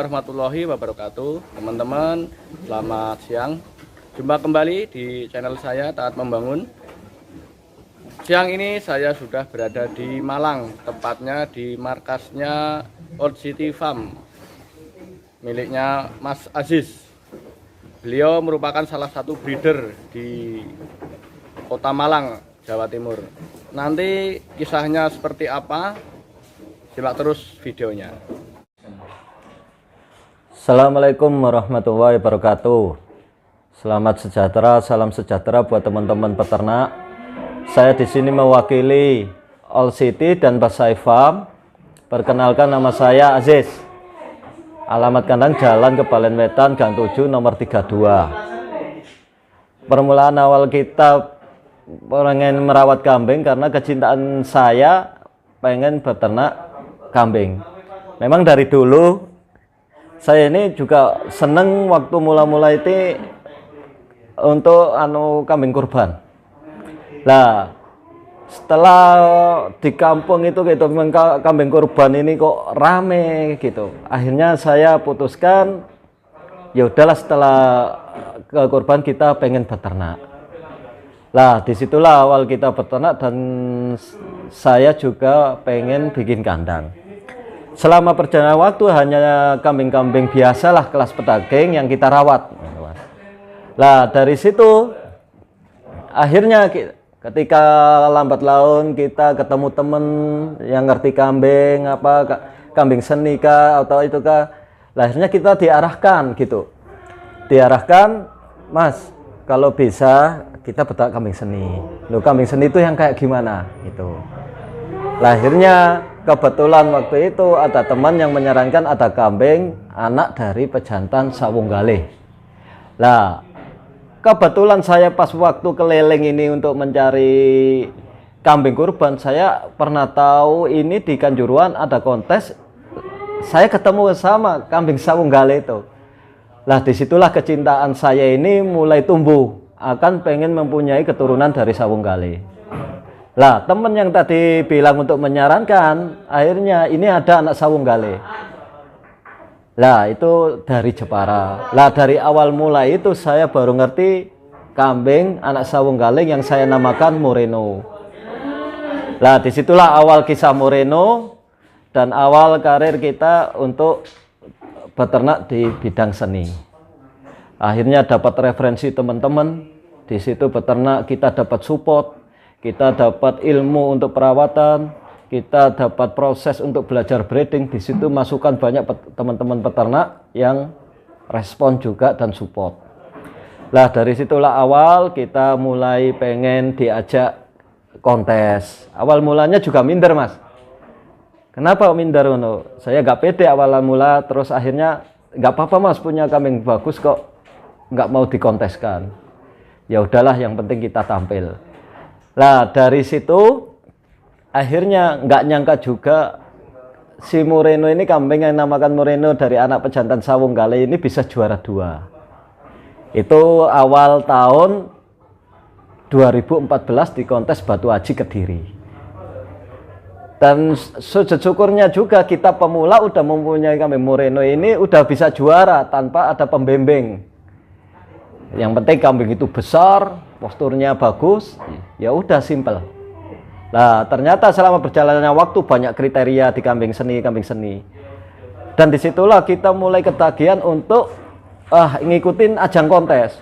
warahmatullahi wabarakatuh. Teman-teman, selamat siang. Jumpa kembali di channel saya Taat Membangun. Siang ini saya sudah berada di Malang, tepatnya di markasnya Old City Farm miliknya Mas Aziz. Beliau merupakan salah satu breeder di Kota Malang, Jawa Timur. Nanti kisahnya seperti apa? Simak terus videonya. Assalamualaikum warahmatullahi wabarakatuh. Selamat sejahtera, salam sejahtera buat teman-teman peternak. Saya di sini mewakili Old City dan Basai Farm. Perkenalkan, nama saya Aziz. Alamat kandang Jalan Kebalen Wetan, Gang 7, nomor 32. Permulaan awal kita pengen merawat kambing karena kecintaan saya pengen beternak kambing. Memang dari dulu saya ini juga seneng waktu mula-mula itu untuk kambing kurban. Lah setelah di kampung itu gitu, kambing kurban ini kok rame gitu. Akhirnya saya putuskan, ya udahlah, setelah ke kurban kita pengen beternak. Lah disitulah awal kita beternak dan saya juga pengen bikin kandang. Selama perjalanan waktu hanya kambing-kambing biasalah kelas pedaging yang kita rawat. Lah dari situ akhirnya ketika lambat laun kita ketemu temen yang ngerti kambing, kambing seni kah atau itu kah. Lah akhirnya kita diarahkan gitu. Diarahkan, Mas, kalau bisa kita beternak kambing seni. Loh, kambing seni itu yang kayak gimana gitu. Lah akhirnya kebetulan waktu itu ada teman yang menyarankan ada kambing anak dari pejantan Sawung Galih. Lah kebetulan saya pas waktu keliling ini untuk mencari kambing kurban, saya pernah tahu ini di Kanjuruhan ada kontes. Saya ketemu sama kambing Sawung Galih itu. Lah disitulah kecintaan saya ini mulai tumbuh, akan pengen mempunyai keturunan dari Sawung Galih. Lah temen yang tadi bilang untuk menyarankan, akhirnya ini ada anak Sawung Galih. Lah itu dari Jepara. Lah dari awal mulai itu saya baru ngerti kambing anak Sawung Galih yang saya namakan Moreno. Lah disitulah awal kisah Moreno dan awal karir kita untuk beternak di bidang seni. Akhirnya dapat referensi teman-teman, di situ beternak kita dapat support. Kita dapat ilmu untuk perawatan, kita dapat proses untuk belajar breeding. Di situ masukan banyak teman-teman peternak yang respon juga dan support. Lah dari situlah awal kita mulai pengen diajak kontes. Awal mulanya juga minder, Mas. Kenapa minder? Saya gak pede awal mula, terus akhirnya gak apa-apa, Mas, punya kambing bagus kok, gak mau dikonteskan. Ya udahlah, yang penting kita tampil. Lah dari situ akhirnya nggak nyangka juga si Moreno ini, kambing yang namakan Moreno dari anak pejantan Sawung Galih ini bisa juara 2. Itu awal tahun 2014 di kontes Batu Aji Kediri. Dan sujud syukurnya juga kita pemula udah mempunyai kambing Moreno ini udah bisa juara tanpa ada pembimbing. Yang penting kambing itu besar, posturnya bagus, ya udah simple. Nah ternyata selama perjalanannya waktu banyak kriteria di kambing seni. Dan disitulah kita mulai ketagihan untuk ngikutin ajang kontes.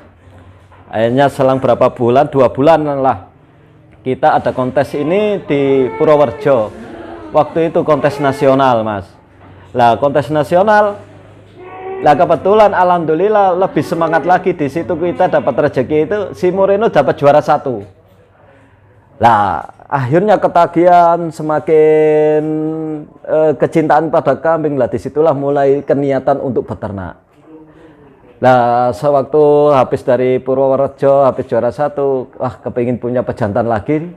Akhirnya selang berapa bulan, 2 bulan lah, kita ada kontes ini di Purworejo. Waktu itu kontes nasional, Mas. Lah kontes nasional, lah kebetulan alhamdulillah lebih semangat lagi, di situ kita dapat rezeki itu si Moreno dapat juara 1. Lah akhirnya ketagihan, semakin kecintaan pada kambing. Lah disitulah mulai keniatan untuk beternak. Lah sewaktu habis dari Purworejo, habis juara 1, kepingin punya pejantan lagi.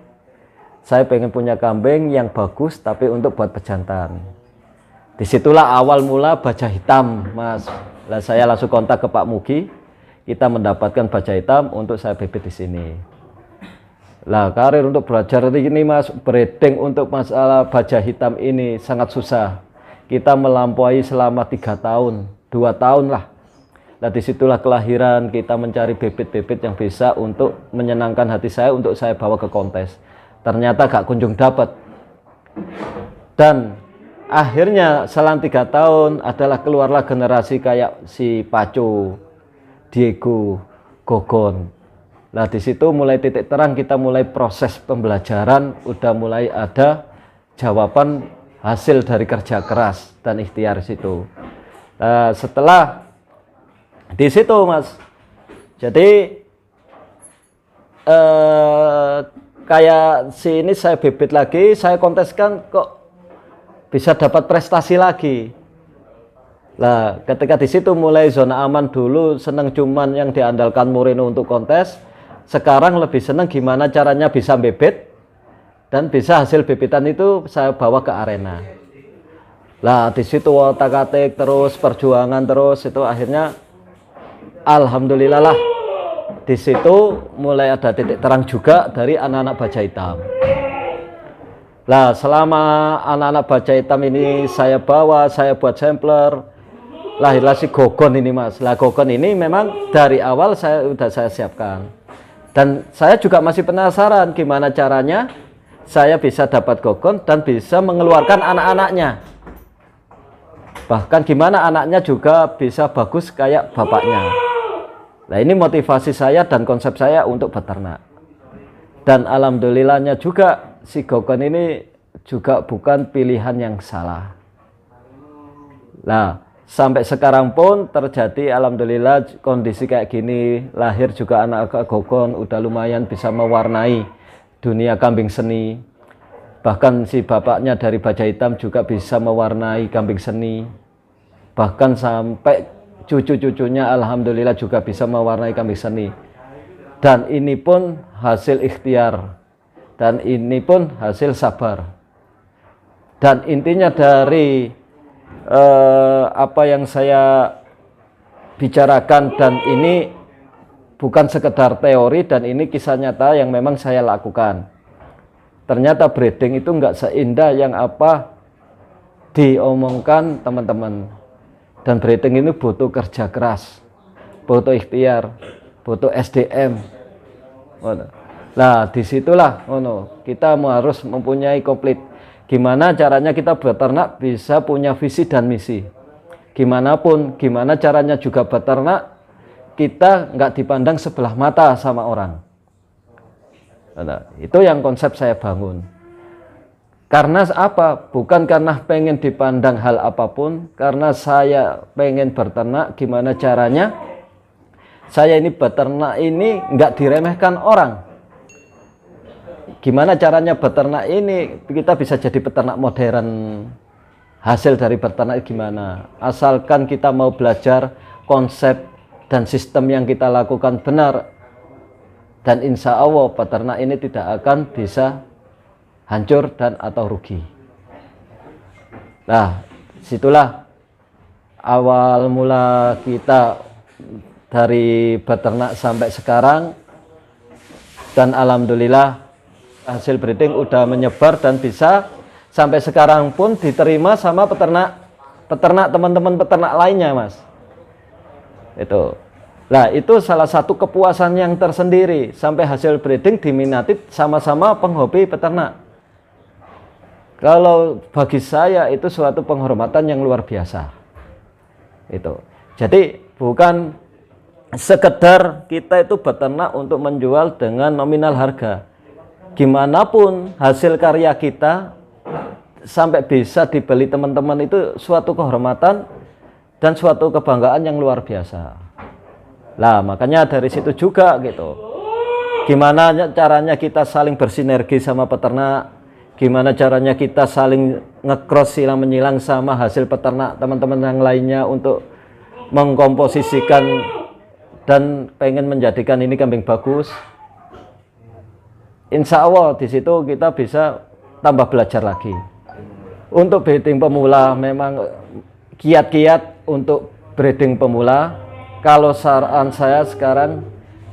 Saya pengen punya kambing yang bagus tapi untuk buat pejantan. Disitulah awal mula baja hitam, Mas. Lah saya langsung kontak ke Pak Mugi, kita mendapatkan baja hitam untuk saya bibit di sini. Lah karir untuk belajar ini, Mas, breeding untuk masalah baja hitam ini sangat susah. kita melampaui selama 3 tahun, 2 tahun lah. Nah disitulah kelahiran kita mencari bibit-bibit yang bisa untuk menyenangkan hati saya, untuk saya bawa ke kontes. Ternyata gak kunjung dapat. Dan akhirnya selang 3 tahun adalah keluarlah generasi kayak si Paco, Diego, Gogon. Nah di situ mulai titik terang, kita mulai proses pembelajaran, udah mulai ada jawaban hasil dari kerja keras dan ikhtiar situ. Nah, setelah di situ Mas, jadi kayak si ini saya bibit lagi, saya konteskan kok bisa dapat prestasi lagi. Nah, ketika di situ mulai zona aman dulu, seneng cuman yang diandalkan Moreno untuk kontes. Sekarang lebih seneng gimana caranya bisa bibit dan bisa hasil bibitan itu saya bawa ke arena. Lah di situ otak-atik terus, perjuangan terus, itu akhirnya alhamdulillah lah. Di situ mulai ada titik terang juga dari anak-anak baja hitam. Nah, selama anak-anak baja hitam ini saya bawa, saya buat sampler, lahirlah si Gogon ini Mas. Lah Gogon ini memang dari awal sudah saya siapkan. Dan saya juga masih penasaran gimana caranya saya bisa dapat Gogon dan bisa mengeluarkan anak-anaknya. Bahkan gimana anaknya juga bisa bagus kayak bapaknya. Nah ini motivasi saya dan konsep saya untuk beternak. Dan alhamdulillahnya juga si Gogon ini juga bukan pilihan yang salah. Nah sampai sekarang pun terjadi alhamdulillah kondisi kayak gini, lahir juga anak Gogon udah lumayan bisa mewarnai dunia kambing seni. Bahkan si bapaknya dari baja hitam juga bisa mewarnai kambing seni. Bahkan sampai cucu-cucunya alhamdulillah juga bisa mewarnai kambing seni. Dan ini pun hasil ikhtiar, dan ini pun hasil sabar. Dan intinya dari apa yang saya bicarakan, dan ini bukan sekedar teori, dan ini kisah nyata yang memang saya lakukan. Ternyata breeding itu nggak seindah yang apa diomongkan teman-teman. Dan breeding ini butuh kerja keras, butuh ikhtiar, butuh SDM. Nah disitulah kita harus mempunyai komplit. Gimana caranya kita beternak bisa punya visi dan misi. Gimana caranya juga beternak kita nggak dipandang sebelah mata sama orang. Nah, itu yang konsep saya bangun. Karena apa? Bukan karena pengen dipandang hal apapun, karena saya pengen beternak gimana caranya saya ini beternak ini nggak diremehkan orang. Gimana caranya beternak ini kita bisa jadi peternak modern. Hasil dari beternak gimana? Asalkan kita mau belajar konsep dan sistem yang kita lakukan benar, dan insya Allah peternak ini tidak akan bisa hancur dan atau rugi. Nah, situlah awal mula kita dari beternak sampai sekarang, dan alhamdulillah hasil breeding udah menyebar dan bisa sampai sekarang pun diterima sama peternak teman-teman peternak lainnya Mas. Itu. Nah, itu salah satu kepuasan yang tersendiri, sampai hasil breeding diminati sama-sama penghobi peternak. Kalau bagi saya itu suatu penghormatan yang luar biasa. Itu. Jadi bukan sekedar kita itu beternak untuk menjual dengan nominal harga. Gimana pun hasil karya kita sampai bisa dibeli teman-teman itu suatu kehormatan dan suatu kebanggaan yang luar biasa. Lah makanya dari situ juga gitu. Gimana caranya kita saling bersinergi sama peternak, gimana caranya kita saling ngecross silang menyilang sama hasil peternak teman-teman yang lainnya untuk mengkomposisikan dan pengen menjadikan ini kambing bagus. Insya Allah di situ kita bisa tambah belajar lagi. Untuk breeding pemula memang kiat-kiat untuk breeding pemula. Kalau saran saya sekarang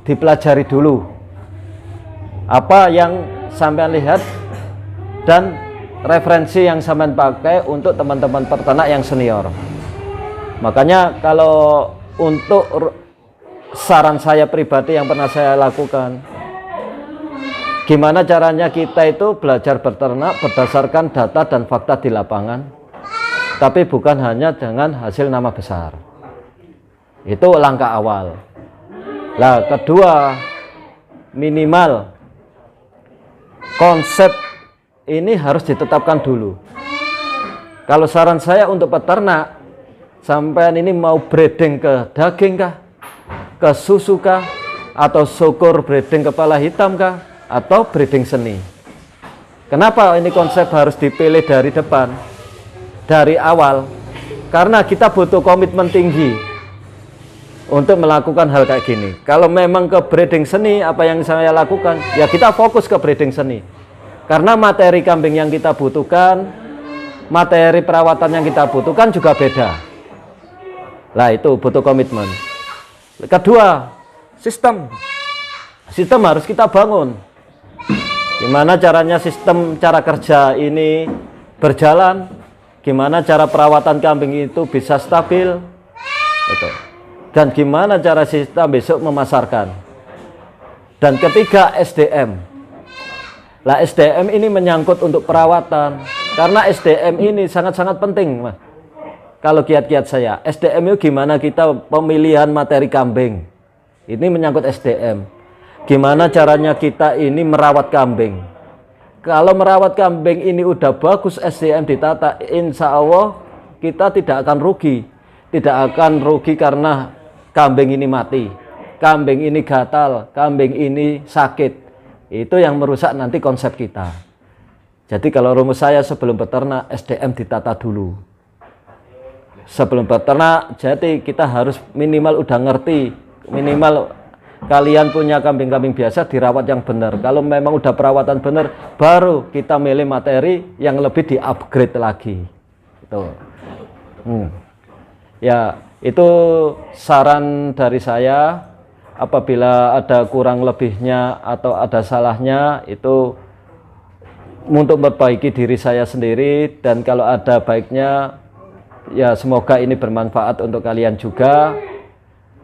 dipelajari dulu apa yang sampai lihat dan referensi yang sampean pakai untuk teman-teman peternak yang senior. Makanya kalau untuk saran saya pribadi yang pernah saya lakukan, gimana caranya kita itu belajar beternak berdasarkan data dan fakta di lapangan, tapi bukan hanya dengan hasil nama besar. Itu langkah awal. Nah, kedua, minimal konsep ini harus ditetapkan dulu. Kalau saran saya untuk peternak, sampean ini mau breeding ke daging kah, ke susu kah, atau syukur breeding kepala hitam kah, atau breeding seni? Kenapa ini konsep harus dipilih dari depan, dari awal? Karena kita butuh komitmen tinggi untuk melakukan hal kayak gini. Kalau memang ke breeding seni, apa yang saya lakukan, ya kita fokus ke breeding seni. Karena materi kambing yang kita butuhkan, materi perawatan yang kita butuhkan juga beda. Lah itu butuh komitmen. Kedua, sistem harus kita bangun. Gimana caranya sistem cara kerja ini berjalan, gimana cara perawatan kambing itu bisa stabil, betul. Dan gimana cara sistem besok memasarkan. Dan ketiga, SDM. Lah SDM ini menyangkut untuk perawatan, karena SDM ini sangat-sangat penting, Mas. Kalau kiat-kiat saya, SDM itu gimana kita pemilihan materi kambing. Ini menyangkut SDM. Gimana caranya kita ini merawat kambing. Kalau merawat kambing ini udah bagus, SDM ditata, insya Allah kita tidak akan rugi. Tidak akan rugi karena kambing ini mati, kambing ini gatal, kambing ini sakit. Itu yang merusak nanti konsep kita. Jadi kalau rumus saya sebelum beternak, SDM ditata dulu. Sebelum beternak, jadi kita harus minimal udah ngerti, minimal kalian punya kambing-kambing biasa dirawat yang benar. Kalau memang udah perawatan benar, baru kita milih materi yang lebih di-upgrade lagi. Itu. Ya, itu saran dari saya. Apabila ada kurang lebihnya atau ada salahnya, itu untuk memperbaiki diri saya sendiri. Dan kalau ada baiknya, ya semoga ini bermanfaat untuk kalian juga,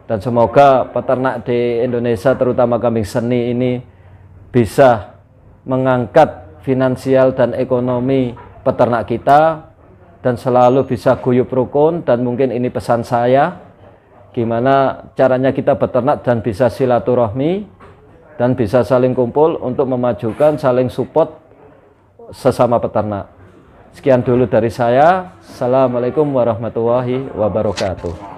dan semoga peternak di Indonesia terutama kambing seni ini bisa mengangkat finansial dan ekonomi peternak kita, dan selalu bisa guyup rukun. Dan mungkin ini pesan saya, gimana caranya kita beternak dan bisa silaturahmi dan bisa saling kumpul untuk memajukan, saling support sesama peternak. Sekian dulu dari saya. Assalamualaikum warahmatullahi wabarakatuh.